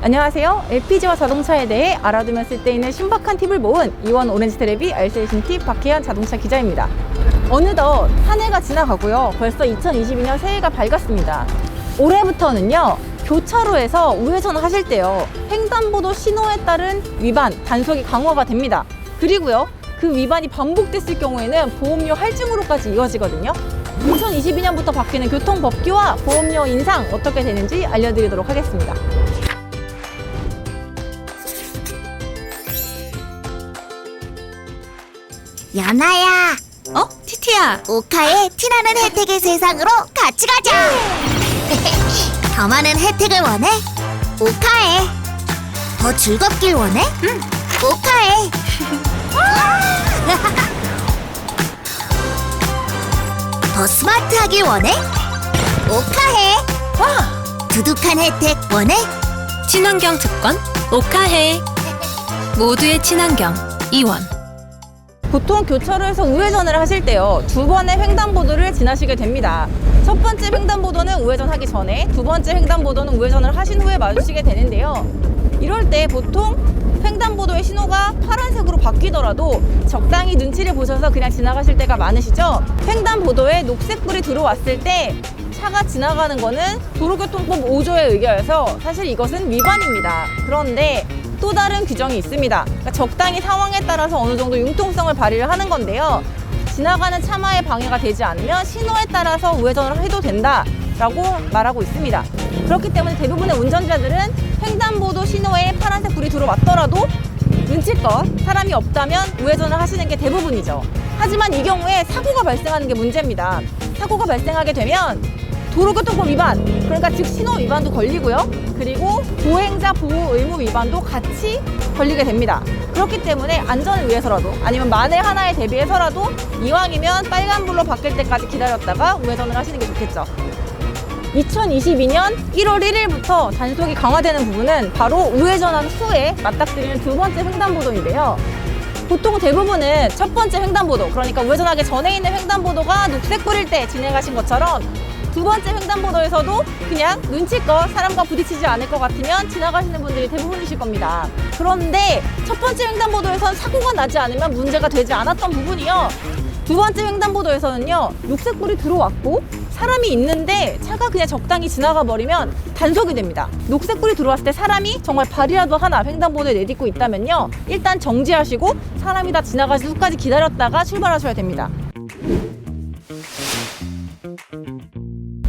안녕하세요. LPG와 자동차에 대해 알아두면 쓸데있는 신박한 팁을 모은 이원 오렌지텔레비 알쓸신 팁 박혜연 자동차 기자입니다. 어느덧 한 해가 지나가고요. 벌써 2022년 새해가 밝았습니다. 올해부터는요, 교차로에서 우회전을 하실 때요, 횡단보도 신호에 따른 위반, 단속이 강화가 됩니다. 그리고요, 그 위반이 반복됐을 경우에는 보험료 할증으로까지 이어지거든요. 2022년부터 바뀌는 교통법규와 보험료 인상 어떻게 되는지 알려드리도록 하겠습니다. 연아야, 티티야. 오카의 티나는 혜택의 세상으로 같이 가자. 더 많은 혜택을 원해? 오카에. 더 즐겁길 원해? 응. 오카에. 더 스마트하길 원해? 오카에. 두둑한 혜택 원해? 친환경 특권 오카해. 모두의 친환경 이원. 보통 교차로에서 우회전을 하실 때요, 두 번의 횡단보도를 지나시게 됩니다. 첫 번째 횡단보도는 우회전하기 전에, 두 번째 횡단보도는 우회전을 하신 후에 마주치게 되는데요. 이럴 때 보통 횡단보도의 신호가 파란색으로 바뀌더라도 적당히 눈치를 보셔서 그냥 지나가실 때가 많으시죠? 횡단보도에 녹색불이 들어왔을 때 차가 지나가는 거는 도로교통법 5조에 의거해서 사실 이것은 위반입니다. 그런데 또 다른 규정이 있습니다. 그러니까 적당히 상황에 따라서 어느 정도 융통성을 발휘를 하는 건데요. 지나가는 차마에 방해가 되지 않으면 신호에 따라서 우회전을 해도 된다라고 말하고 있습니다. 그렇기 때문에 대부분의 운전자들은 횡단보도 신호에 파란색 불이 들어왔더라도 눈치껏 사람이 없다면 우회전을 하시는 게 대부분이죠. 하지만 이 경우에 사고가 발생하는 게 문제입니다. 사고가 발생하게 되면 도로교통법 위반, 그러니까 즉 신호 위반도 걸리고요. 그리고 보행자 보호 의무 위반도 같이 걸리게 됩니다. 그렇기 때문에 안전을 위해서라도 아니면 만에 하나에 대비해서라도 이왕이면 빨간불로 바뀔 때까지 기다렸다가 우회전을 하시는 게 좋겠죠. 2022년 1월 1일부터 단속이 강화되는 부분은 바로 우회전한 후에 맞닥뜨리는 두 번째 횡단보도인데요. 보통 대부분은 첫 번째 횡단보도, 그러니까 우회전하기 전에 있는 횡단보도가 녹색불일 때 진행하신 것처럼 두 번째 횡단보도에서도 그냥 눈치껏 사람과 부딪히지 않을 것 같으면 지나가시는 분들이 대부분이실 겁니다. 그런데 첫 번째 횡단보도에선 사고가 나지 않으면 문제가 되지 않았던 부분이요, 두 번째 횡단보도에서는요, 녹색불이 들어왔고 사람이 있는데 차가 그냥 적당히 지나가 버리면 단속이 됩니다. 녹색불이 들어왔을 때 사람이 정말 발이라도 하나 횡단보도에 내딛고 있다면요, 일단 정지하시고 사람이 다 지나가실 후까지 기다렸다가 출발하셔야 됩니다.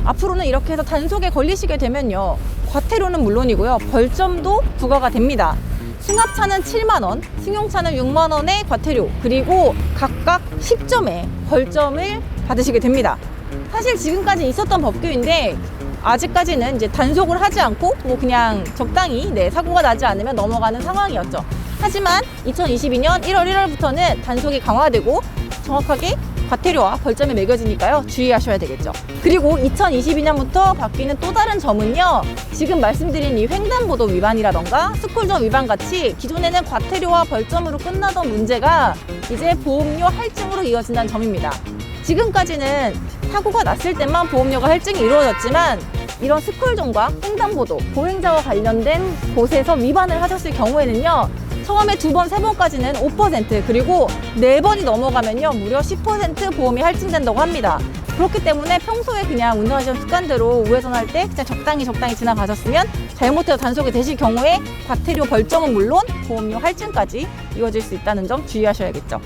앞으로는 이렇게 해서 단속에 걸리시게 되면요, 과태료는 물론이고요, 벌점도 부과가 됩니다. 승합차는 7만원, 승용차는 6만원의 과태료, 그리고 각각 10점의 벌점을 받으시게 됩니다. 사실 지금까지 있었던 법규인데 아직까지는 이제 단속을 하지 않고 뭐 그냥 적당히 사고가 나지 않으면 넘어가는 상황이었죠. 하지만 2022년 1월 1월부터는 단속이 강화되고 정확하게 과태료와 벌점이 매겨지니까요, 주의하셔야 되겠죠. 그리고 2022년부터 바뀌는 또 다른 점은요, 지금 말씀드린 이 횡단보도 위반이라던가 스쿨존 위반 같이 기존에는 과태료와 벌점으로 끝나던 문제가 이제 보험료 할증으로 이어진다는 점입니다. 지금까지는 사고가 났을 때만 보험료가 할증이 이루어졌지만 이런 스쿨존과 횡단보도, 보행자와 관련된 곳에서 위반을 하셨을 경우에는요, 처음에 2번, 3번까지는 5%, 그리고 4번이 넘어가면요, 무려 10% 보험이 할증된다고 합니다. 그렇기 때문에 평소에 그냥 운전하시는 습관대로 우회전할 때 그냥 적당히 지나가셨으면 잘못해서 단속이 되실 경우에 과태료 벌점은 물론 보험료 할증까지 이어질 수 있다는 점 주의하셔야겠죠.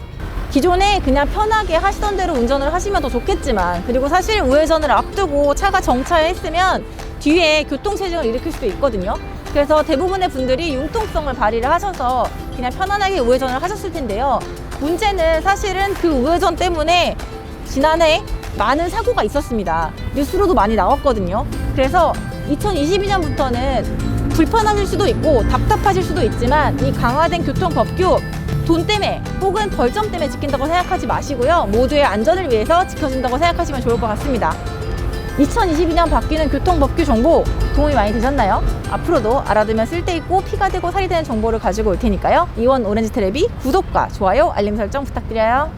기존에 그냥 편하게 하시던 대로 운전을 하시면 더 좋겠지만, 그리고 사실 우회전을 앞두고 차가 정차했으면 뒤에 교통체증을 일으킬 수도 있거든요. 그래서 대부분의 분들이 융통성을 발휘를 하셔서 그냥 편안하게 우회전을 하셨을 텐데요. 문제는 사실은 그 우회전 때문에 지난해 많은 사고가 있었습니다. 뉴스로도 많이 나왔거든요. 그래서 2022년부터는 불편하실 수도 있고 답답하실 수도 있지만 이 강화된 교통법규, 돈 때문에 혹은 벌점 때문에 지킨다고 생각하지 마시고요, 모두의 안전을 위해서 지켜준다고 생각하시면 좋을 것 같습니다. 2022년 바뀌는 교통법규 정보 도움이 많이 되셨나요? 앞으로도 알아두면 쓸데있고 피가 되고 살이 되는 정보를 가지고 올 테니까요, 이원 오렌지텔레비 구독과 좋아요, 알림 설정 부탁드려요.